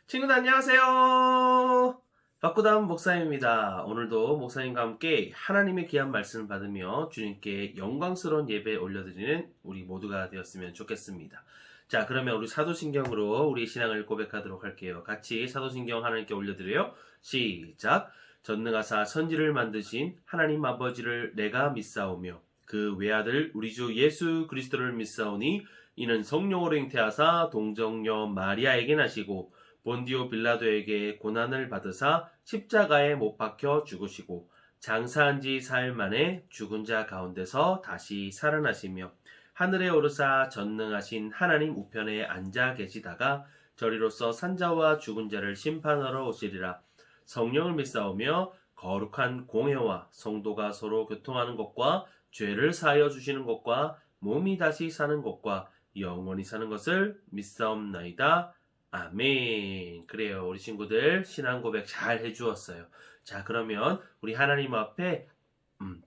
친구들 안녕하세요. 박구담 목사입니다. 오늘도 목사님과 함께 하나님의 귀한 말씀을 받으며 주님께 영광스러운 예배 올려드리는 우리 모두가 되었으면 좋겠습니다. 자, 그러면 우리 사도신경으로 우리 신앙을 고백하도록 할게요. 같이 사도신경 하나님께 올려드려요. 시작. 전능하사 천지를 만드신 하나님 아버지를 내가 믿사오며 그 외아들 우리 주 예수 그리스도를 믿사오니 이는 성령으로 잉태하사 동정녀 마리아에게 나시고 본디오 빌라도에게 고난을 받으사 십자가에 못 박혀 죽으시고 장사한 지 사흘 만에 죽은 자 가운데서 다시 살아나시며 하늘에 오르사 전능하신 하나님 우편에 앉아 계시다가 저리로서 산자와 죽은 자를 심판하러 오시리라. 성령을 믿사오며 거룩한 공회와 성도가 서로 교통하는 것과 죄를 사하여 주시는 것과 몸이 다시 사는 것과 영원히 사는 것을 믿사옵나이다. 아멘. 그래요. 우리 친구들 신앙 고백 잘 해주었어요. 자, 그러면 우리 하나님 앞에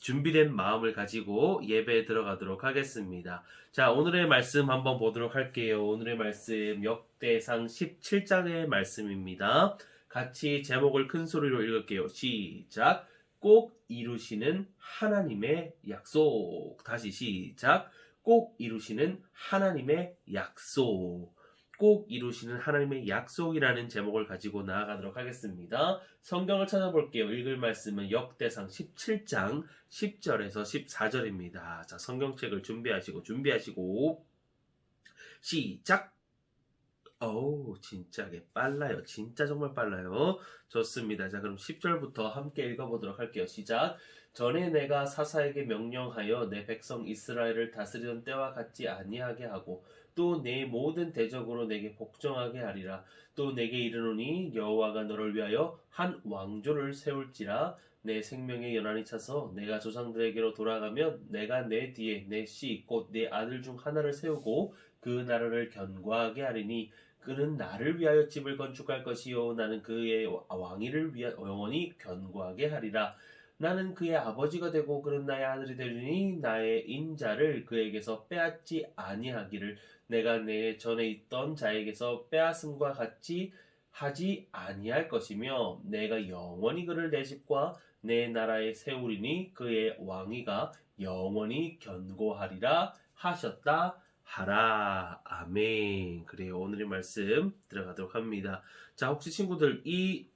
준비된 마음을 가지고 예배에 들어가도록 하겠습니다. 자, 오늘의 말씀 한번 보도록 할게요. 오늘의 말씀 역대상 17장의 말씀입니다. 같이 제목을 큰 소리로 읽을게요. 시작. 꼭 이루시는 하나님의 약속. 다시 시작. 꼭 이루시는 하나님의 약속. 꼭 이루시는 하나님의 약속이라는 제목을 가지고 나아가도록 하겠습니다. 성경을 찾아볼게요. 읽을 말씀은 역대상 17장 10절에서 14절입니다. 자, 성경책을 준비하시고 시작! 어우, 진짜게 빨라요. 진짜 정말 빨라요. 좋습니다. 자, 그럼 10절부터 함께 읽어보도록 할게요. 시작! 전에 내가 사사에게 명령하여 내 백성 이스라엘을 다스리던 때와 같지 아니하게 하고 또 내 모든 대적으로 내게 복종하게 하리라. 또 내게 이르노니 여호와가 너를 위하여 한 왕조를 세울지라. 내 생명의 연한이 차서 내가 조상들에게로 돌아가면 내가 내 뒤에 내 씨 곧 내 아들 중 하나를 세우고 그 나라를 견고하게 하리니 그는 나를 위하여 집을 건축할 것이요 나는 그의 왕위를 위하여 영원히 견고하게 하리라. 나는 그의 아버지가 되고 그는 나의 아들이 되리니 나의 인자를 그에게서 빼앗지 아니하기를 내가 내 전에 있던 자에게서 빼앗음과 같이 하지 아니할 것이며 내가 영원히 그를 내 집과 내 나라에 세우리니 그의 왕위가 영원히 견고하리라 하셨다 하라. 아멘. 그래요. 오늘의 말씀 들어가도록 합니다. 자, 혹시 친구들 이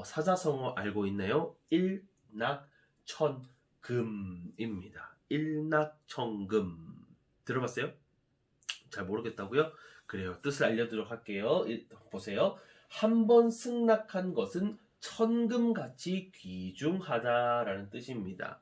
사자성어 알고 있나요? 일낙천금입니다. 일낙천금 들어봤어요? 잘 모르겠다고요? 그래요. 뜻을 알려드리도록 할게요. 보세요. 한 번 승낙한 것은 천금같이 귀중하다라는 뜻입니다.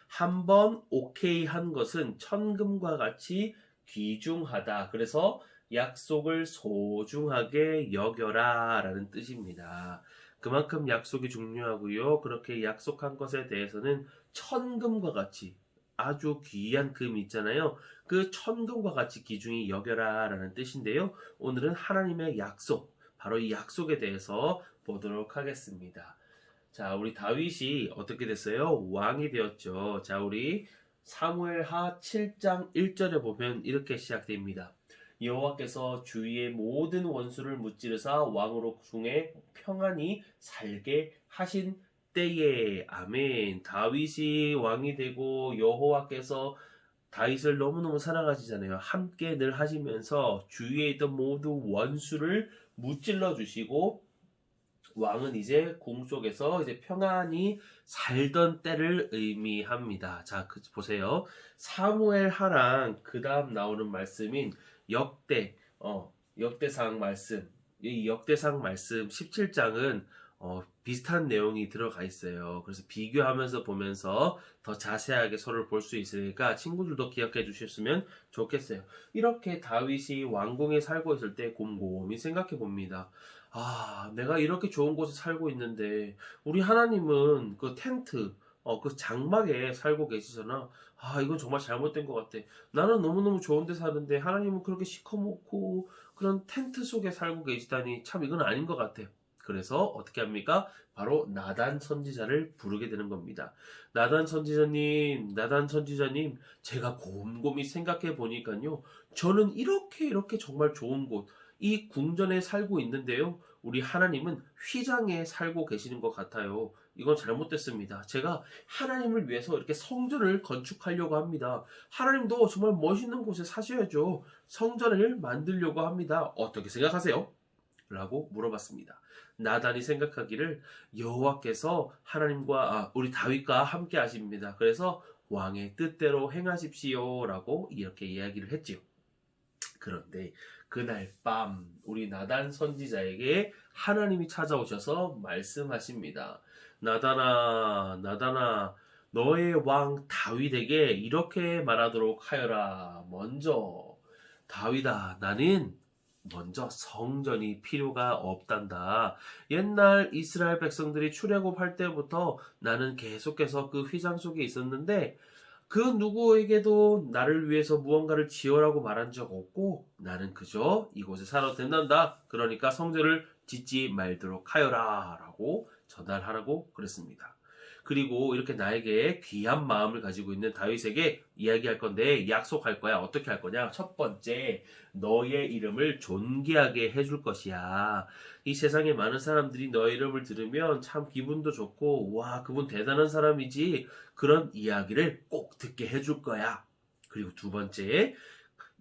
한 번 오케이 한 것은 천금과 같이 귀중하다. 그래서 약속을 소중하게 여겨라 라는 뜻입니다. 그만큼 약속이 중요하고요. 그렇게 약속한 것에 대해서는 천금과 같이 아주 귀한 금 있잖아요. 그 천금과 같이 귀중히 여겨라 라는 뜻인데요. 오늘은 하나님의 약속, 바로 이 약속에 대해서 보도록 하겠습니다. 자, 우리 다윗이 어떻게 됐어요? 왕이 되었죠. 자, 우리 사무엘하 7장 1절에 보면 이렇게 시작됩니다. 여호와께서 주위의 모든 원수를 무찌르사 왕으로 중에 평안히 살게 하신 때에. 아멘. 다윗이 왕이 되고 여호와께서 다윗을 너무너무 사랑하시잖아요. 함께 늘 하시면서 주위에 있던 모든 원수를 무찔러 주시고 왕은 이제 궁 속에서 이제 평안히 살던 때를 의미합니다. 자, 보세요. 사무엘 하랑 그 다음 나오는 말씀인 역대상 말씀. 이 역대상 말씀 17장은 비슷한 내용이 들어가 있어요. 그래서 비교하면서 보면서 더 자세하게 서로를 볼 수 있으니까 친구들도 기억해 주셨으면 좋겠어요. 이렇게 다윗이 왕궁에 살고 있을 때 곰곰이 생각해 봅니다. 내가 이렇게 좋은 곳에 살고 있는데 우리 하나님은 그 텐트, 그 장막에 살고 계시잖아. 이건 정말 잘못된 것 같아. 나는 너무너무 좋은 데 사는데 하나님은 그렇게 시커멓고 그런 텐트 속에 살고 계시다니 참 이건 아닌 것 같아. 그래서 어떻게 합니까? 바로 나단 선지자를 부르게 되는 겁니다. 나단 선지자님, 제가 곰곰이 생각해 보니까요. 저는 이렇게 정말 좋은 곳, 이 궁전에 살고 있는데요. 우리 하나님은 휘장에 살고 계시는 것 같아요. 이건 잘못됐습니다. 제가 하나님을 위해서 이렇게 성전을 건축하려고 합니다. 하나님도 정말 멋있는 곳에 사셔야죠. 성전을 만들려고 합니다. 어떻게 생각하세요? 라고 물어봤습니다. 나단이 생각하기를 여호와께서 우리 다윗과 함께 하십니다. 그래서 왕의 뜻대로 행하십시오 라고 이렇게 이야기를 했지요. 그런데 그날 밤 우리 나단 선지자에게 하나님이 찾아오셔서 말씀하십니다. 나단아, 나단아, 너의 왕 다윗에게 이렇게 말하도록 하여라. 먼저, 다윗아, 나는 먼저 성전이 필요가 없단다. 옛날 이스라엘 백성들이 출애굽할 때부터 나는 계속해서 그 휘장 속에 있었는데 그 누구에게도 나를 위해서 무언가를 지어라고 말한 적 없고 나는 그저 이곳에 살아도 된단다. 그러니까 성전을 짓지 말도록 하여라 라고 전달하라고 그랬습니다. 그리고 이렇게 나에게 귀한 마음을 가지고 있는 다윗에게 이야기할 건데 약속할 거야. 어떻게 할 거냐? 첫 번째, 너의 이름을 존귀하게 해줄 것이야. 이 세상에 많은 사람들이 너의 이름을 들으면 참 기분도 좋고 와, 그분 대단한 사람이지, 그런 이야기를 꼭 듣게 해줄 거야. 그리고 두 번째,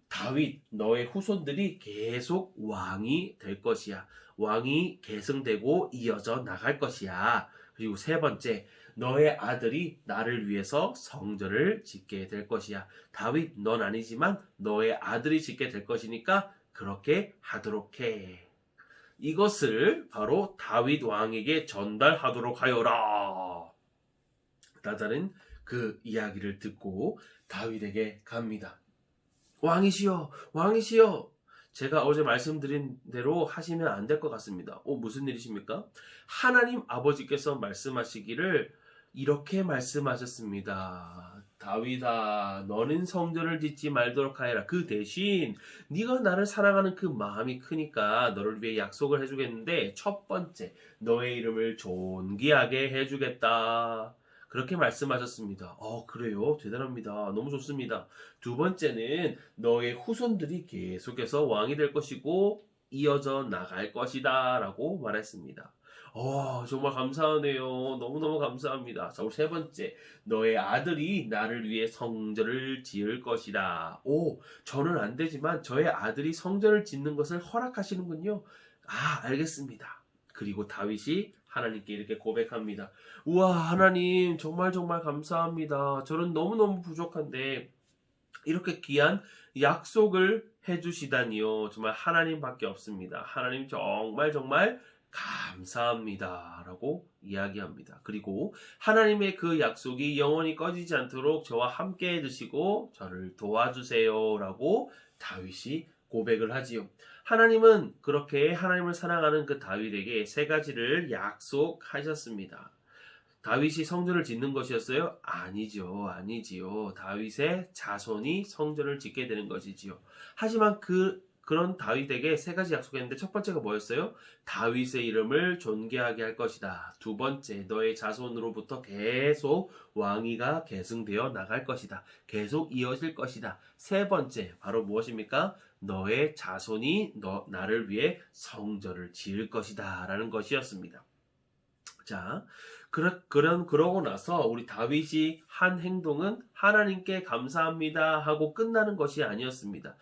다윗, 너의 후손들이 계속 왕이 될 것이야. 왕이 계승되고 이어져 나갈 것이야. 그리고 세 번째, 너의 아들이 나를 위해서 성전을 짓게 될 것이야. 다윗, 넌 아니지만 너의 아들이 짓게 될 것이니까 그렇게 하도록 해. 이것을 바로 다윗 왕에게 전달하도록 하여라. 나단은 그 이야기를 듣고 다윗에게 갑니다. 왕이시여, 왕이시여. 제가 어제 말씀드린 대로 하시면 안 될 것 같습니다. 무슨 일이십니까? 하나님 아버지께서 말씀하시기를 이렇게 말씀하셨습니다. 다윗아, 너는 성전을 짓지 말도록 하여라. 그 대신 네가 나를 사랑하는 그 마음이 크니까 너를 위해 약속을 해주겠는데, 첫 번째, 너의 이름을 존귀하게 해주겠다. 그렇게 말씀하셨습니다. 그래요? 대단합니다. 너무 좋습니다. 두 번째는 너의 후손들이 계속해서 왕이 될 것이고 이어져 나갈 것이다 라고 말했습니다. 정말 감사하네요. 너무너무 감사합니다. 자, 우리 세 번째, 너의 아들이 나를 위해 성전을 지을 것이다. 저는 안 되지만 저의 아들이 성전을 짓는 것을 허락하시는군요. 알겠습니다. 그리고 다윗이 하나님께 이렇게 고백합니다. 우와, 하나님 정말 정말 감사합니다. 저는 너무너무 부족한데 이렇게 귀한 약속을 해주시다니요. 정말 하나님밖에 없습니다. 하나님 정말 정말 감사합니다 라고 이야기합니다. 그리고 하나님의 그 약속이 영원히 꺼지지 않도록 저와 함께 해주시고 저를 도와주세요 라고 다윗이 고백을 하지요. 하나님은 그렇게 하나님을 사랑하는 그 다윗에게 세 가지를 약속하셨습니다. 다윗이 성전을 짓는 것이었어요? 아니지요. 다윗의 자손이 성전을 짓게 되는 것이지요. 하지만 그런 다윗에게 세 가지 약속했는데 첫 번째가 뭐였어요? 다윗의 이름을 존귀하게 할 것이다. 두 번째, 너의 자손으로부터 계속 왕위가 계승되어 나갈 것이다. 계속 이어질 것이다. 세 번째, 바로 무엇입니까? 너의 자손이 나를 위해 성전을 지을 것이다 라는 것이었습니다. 자, 그러고 나서 우리 다윗이 한 행동은 하나님께 감사합니다 하고 끝나는 것이 아니었습니다.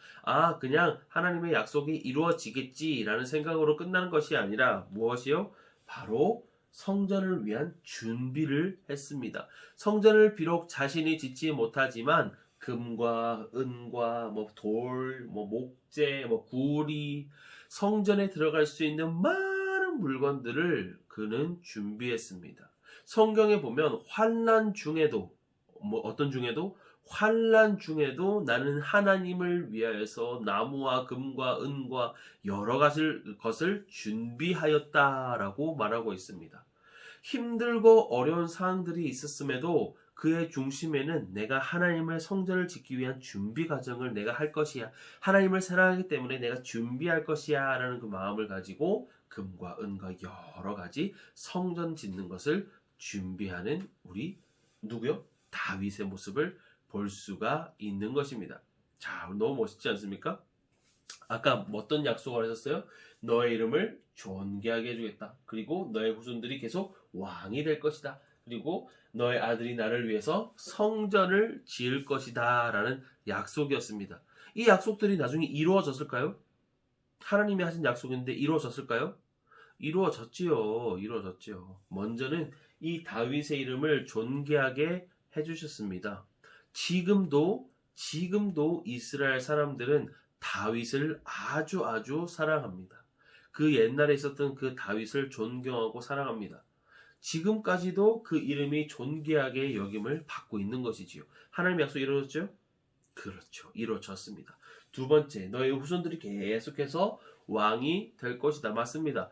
그냥 하나님의 약속이 이루어지겠지라는 생각으로 끝나는 것이 아니라 무엇이요? 바로 성전을 위한 준비를 했습니다. 성전을 비록 자신이 짓지 못하지만 금과 은과 돌, 목재, 구리, 성전에 들어갈 수 있는 많은 물건들을 그는 준비했습니다. 성경에 보면 환난 중에도 어떤 중에도 환난 중에도 나는 하나님을 위하여서 나무와 금과 은과 여러 것을 준비하였다라고 말하고 있습니다. 힘들고 어려운 상황들이 있었음에도 그의 중심에는 내가 하나님의 성전을 짓기 위한 준비 과정을 내가 할 것이야. 하나님을 사랑하기 때문에 내가 준비할 것이야 라는 그 마음을 가지고 금과 은과 여러 가지 성전 짓는 것을 준비하는 우리 누구요? 다윗의 모습을 볼 수가 있는 것입니다. 자, 너무 멋있지 않습니까? 아까 어떤 약속을 하셨어요? 너의 이름을 존귀하게 해주겠다. 그리고 너의 후손들이 계속 왕이 될 것이다. 그리고 너의 아들이 나를 위해서 성전을 지을 것이다. 라는 약속이었습니다. 이 약속들이 나중에 이루어졌을까요? 하나님이 하신 약속인데 이루어졌을까요? 이루어졌지요. 이루어졌지요. 먼저는 이 다윗의 이름을 존귀하게 해주셨습니다. 지금도 이스라엘 사람들은 다윗을 아주 사랑합니다. 그 옛날에 있었던 그 다윗을 존경하고 사랑합니다. 지금까지도 그 이름이 존귀하게 여김을 받고 있는 것이지요. 하나님의 약속 이루어졌죠? 그렇죠. 이루어졌습니다. 두 번째, 너의 후손들이 계속해서 왕이 될 것이다. 맞습니다.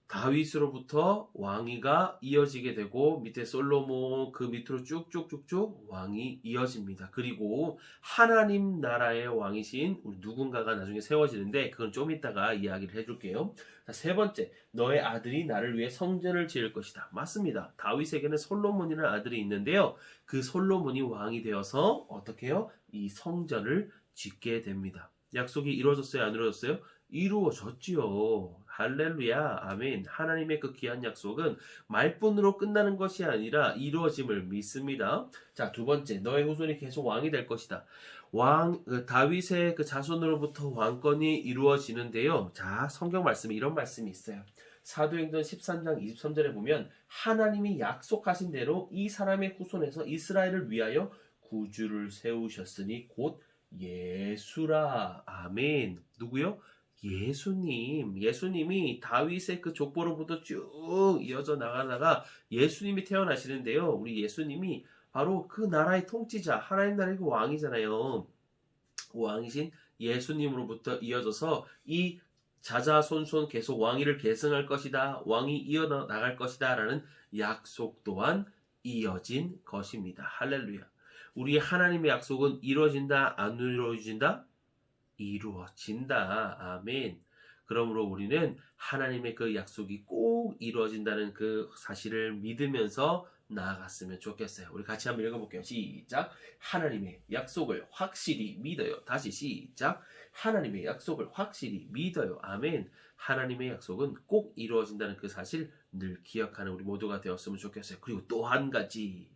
다윗으로부터 왕위가 이어지게 되고 밑에 솔로몬 그 밑으로 쭉쭉쭉쭉 왕이 이어집니다. 그리고 하나님 나라의 왕이신 우리 누군가가 나중에 세워지는데 그건 좀 이따가 이야기를 해줄게요. 자, 세 번째, 너의 아들이 나를 위해 성전을 지을 것이다. 맞습니다. 다윗에게는 솔로몬이라는 아들이 있는데요. 그 솔로몬이 왕이 되어서 어떻게 해요? 이 성전을 짓게 됩니다. 약속이 이루어졌어요? 안 이루어졌어요? 이루어졌지요. 할렐루야. 아멘. 하나님의 그 귀한 약속은 말뿐으로 끝나는 것이 아니라 이루어짐을 믿습니다. 자, 두 번째. 너의 후손이 계속 왕이 될 것이다. 다윗의 그 자손으로부터 왕권이 이루어지는데요. 자, 성경 말씀에 이런 말씀이 있어요. 사도행전 13장 23절에 보면 하나님이 약속하신 대로 이 사람의 후손에서 이스라엘을 위하여 구주를 세우셨으니 곧 예수라. 아멘. 누구요? 예수님이 다윗의 그 족보로부터 쭉 이어져 나가다가 예수님이 태어나시는데요. 우리 예수님이 바로 그 나라의 통치자, 하나님 나라의 그 왕이잖아요. 왕이신 예수님으로부터 이어져서 이 자자손손 계속 왕위를 계승할 것이다. 왕이 이어나갈 것이다. 라는 약속 또한 이어진 것입니다. 할렐루야. 우리 하나님의 약속은 이루어진다, 안 이루어진다? 이루어진다. 아멘. 그러므로 우리는 하나님의 그 약속이 꼭 이루어진다는 그 사실을 믿으면서 나아갔으면 좋겠어요. 우리 같이 한번 읽어볼게요. 시작. 하나님의 약속을 확실히 믿어요. 다시 시작. 하나님의 약속을 확실히 믿어요. 아멘. 하나님의 약속은 꼭 이루어진다는 그 사실 늘 기억하는 우리 모두가 되었으면 좋겠어요. 그리고 또 한 가지.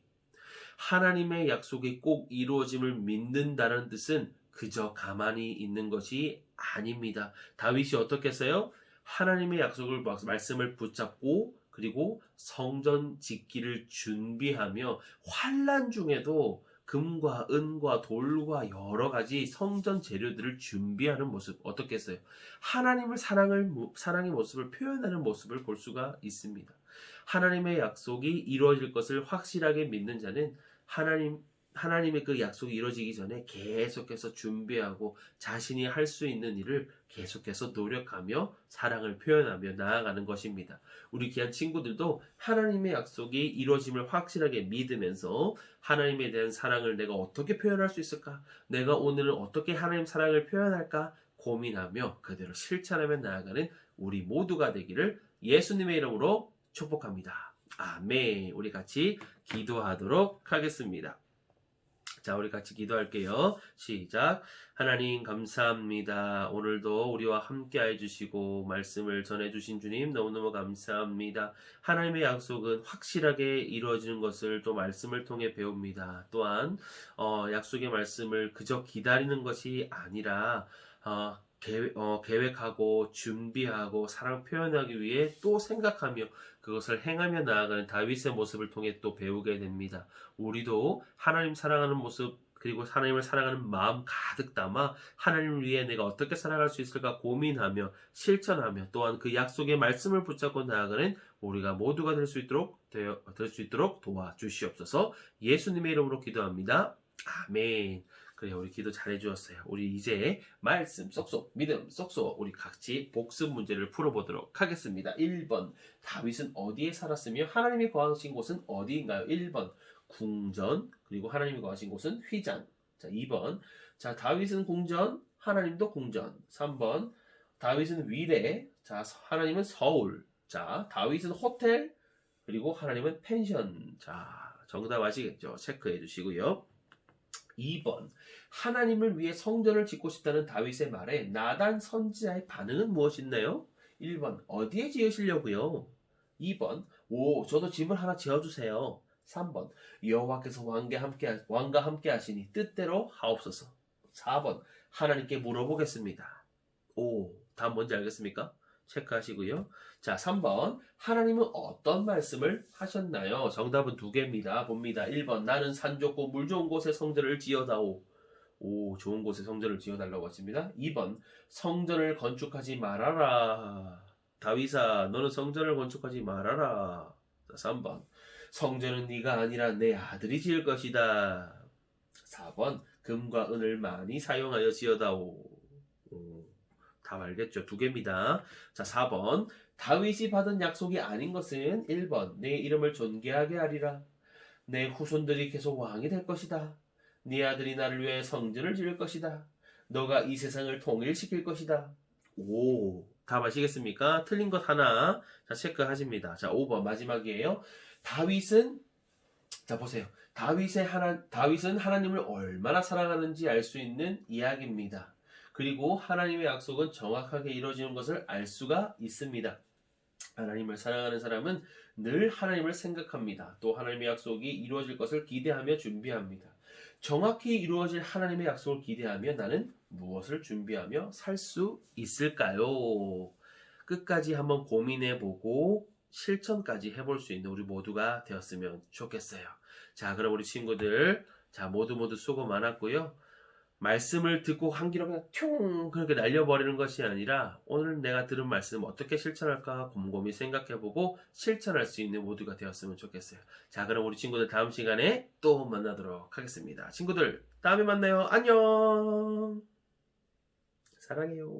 하나님의 약속이 꼭 이루어짐을 믿는다는 뜻은 그저 가만히 있는 것이 아닙니다. 다윗이 어떻게 했어요? 하나님의 약속을 말씀을 붙잡고 그리고 성전 짓기를 준비하며 환난 중에도 금과 은과 돌과 여러 가지 성전 재료들을 준비하는 모습 어떻게 했어요? 하나님을 사랑의 모습을 표현하는 모습을 볼 수가 있습니다. 하나님의 약속이 이루어질 것을 확실하게 믿는 자는 하나님의 그 약속이 이루어지기 전에 계속해서 준비하고 자신이 할 수 있는 일을 계속해서 노력하며 사랑을 표현하며 나아가는 것입니다. 우리 귀한 친구들도 하나님의 약속이 이루어짐을 확실하게 믿으면서 하나님에 대한 사랑을 내가 어떻게 표현할 수 있을까? 내가 오늘은 어떻게 하나님 사랑을 표현할까? 고민하며 그대로 실천하며 나아가는 우리 모두가 되기를 예수님의 이름으로 축복합니다. 아멘. 우리 같이 기도하도록 하겠습니다. 자, 우리 같이 기도할게요. 시작. 하나님 감사합니다. 오늘도 우리와 함께 해주시고 말씀을 전해주신 주님 너무너무 감사합니다. 하나님의 약속은 확실하게 이루어지는 것을 또 말씀을 통해 배웁니다. 또한 약속의 말씀을 그저 기다리는 것이 아니라 계획하고 준비하고 사랑 표현하기 위해 또 생각하며 그것을 행하며 나아가는 다윗의 모습을 통해 또 배우게 됩니다. 우리도 하나님 사랑하는 모습 그리고 하나님을 사랑하는 마음 가득 담아 하나님을 위해 내가 어떻게 살아갈 수 있을까 고민하며 실천하며 또한 그 약속의 말씀을 붙잡고 나아가는 우리가 모두가 될 수 있도록 도와주시옵소서. 예수님의 이름으로 기도합니다. 아멘. 그래, 우리 기도 잘 해주었어요. 우리 이제 말씀 쏙쏙, 믿음 쏙쏙, 우리 같이 복습 문제를 풀어보도록 하겠습니다. 1번, 다윗은 어디에 살았으며 하나님이 거하신 곳은 어디인가요? 1번, 궁전, 그리고 하나님이 거하신 곳은 휘장. 자, 2번, 자, 다윗은 궁전, 하나님도 궁전. 3번, 다윗은 위례, 자, 하나님은 서울. 자, 다윗은 호텔, 그리고 하나님은 펜션. 자, 정답 아시겠죠? 체크해 주시고요. 2번. 하나님을 위해 성전을 짓고 싶다는 다윗의 말에 나단 선지자의 반응은 무엇이나요? 1번. 어디에 지으시려고요? 2번. 오, 저도 집을 하나 지어주세요. 3번. 여호와께서 왕과 함께 하시니 뜻대로 하옵소서. 4번. 하나님께 물어보겠습니다. 오, 답 뭔지 알겠습니까? 체크하시고요. 자, 3번. 하나님은 어떤 말씀을 하셨나요? 정답은 두 개입니다. 봅니다. 1번. 나는 산 좋고 물 좋은 곳에 성전을 지어다오. 오, 좋은 곳에 성전을 지어달라고 하십니다. 2번. 성전을 건축하지 말아라. 다윗아, 너는 성전을 건축하지 말아라. 자, 3번. 성전은 네가 아니라 내 아들이 지을 것이다. 4번. 금과 은을 많이 사용하여 지어다오. 답 알겠죠? 두 개입니다. 자, 4번. 다윗이 받은 약속이 아닌 것은 1번. 내 이름을 존귀하게 하리라. 내 후손들이 계속 왕이 될 것이다. 네 아들이 나를 위해 성전을 지을 것이다. 너가 이 세상을 통일시킬 것이다. 오, 답 아시겠습니까? 틀린 것 하나. 자, 체크하십니다. 자, 5번 마지막이에요. 자, 보세요. 다윗은 하나님을 얼마나 사랑하는지 알 수 있는 이야기입니다. 그리고 하나님의 약속은 정확하게 이루어지는 것을 알 수가 있습니다. 하나님을 사랑하는 사람은 늘 하나님을 생각합니다. 또 하나님의 약속이 이루어질 것을 기대하며 준비합니다. 정확히 이루어질 하나님의 약속을 기대하며 나는 무엇을 준비하며 살 수 있을까요? 끝까지 한번 고민해보고 실천까지 해볼 수 있는 우리 모두가 되었으면 좋겠어요. 자, 그럼 우리 친구들, 자, 모두 수고 많았고요. 말씀을 듣고 한 귀로 그냥 퉁 그렇게 날려버리는 것이 아니라 오늘 내가 들은 말씀 어떻게 실천할까 곰곰이 생각해보고 실천할 수 있는 모두가 되었으면 좋겠어요. 자, 그럼 우리 친구들 다음 시간에 또 만나도록 하겠습니다. 친구들, 다음에 만나요. 안녕. 사랑해요.